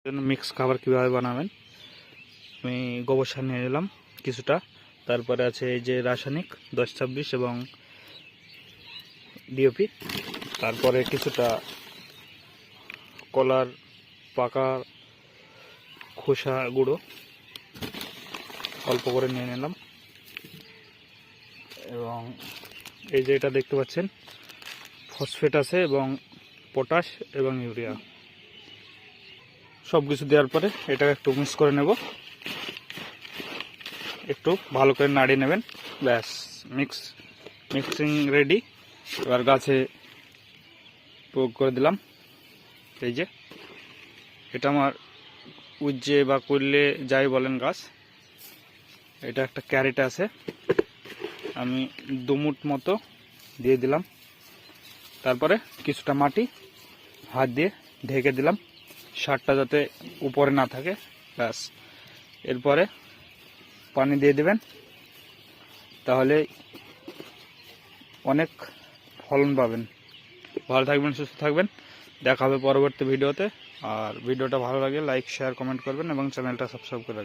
জন্য মিক্স খাবার কিভাবে বানাবেন। আমি গোবর সার নিয়ে নিলাম কিছুটা, তারপরে আছে এই যে রাসায়নিক 10-26 এবং ডিওপি, তারপরে কিছুটা কলার পাকা খোসা গুঁড়ো অল্প করে নিয়ে নিলাম, এবং এই যে এটা দেখতে পাচ্ছেন ফসফেট আছে এবং পটাশ এবং ইউরিয়া, সব কিছু দেওয়ার পরে এটাকে একটু মিক্স করে নেব। একটু ভালো করে নাড়িয়ে নেবেন, ব্যাস মিক্সিং রেডি। এবার গাছে প্রয়োগ করে দিলাম। এই যে এটা আমার উজ্জে বা করলে যাই বলেন গাছ, এটা একটা ক্যারেট আছে, আমি 2 মুঠ মতো দিয়ে দিলাম। তারপরে কিছুটা মাটি হাত দিয়ে ঢেকে দিলাম, সারটা যাতে উপরে না থাকে, ব্যাস। এরপরে পানি দিয়ে দিবেন, তাহলে অনেক ফলন পাবেন। ভালো থাকবেন, সুস্থ থাকবেন, দেখা হবে পরবর্তী ভিডিওতে। আর ভিডিওটা ভালো লাগে লাইক শেয়ার কমেন্ট করবেন এবং চ্যানেলটা সাবস্ক্রাইব করে রাখবেন।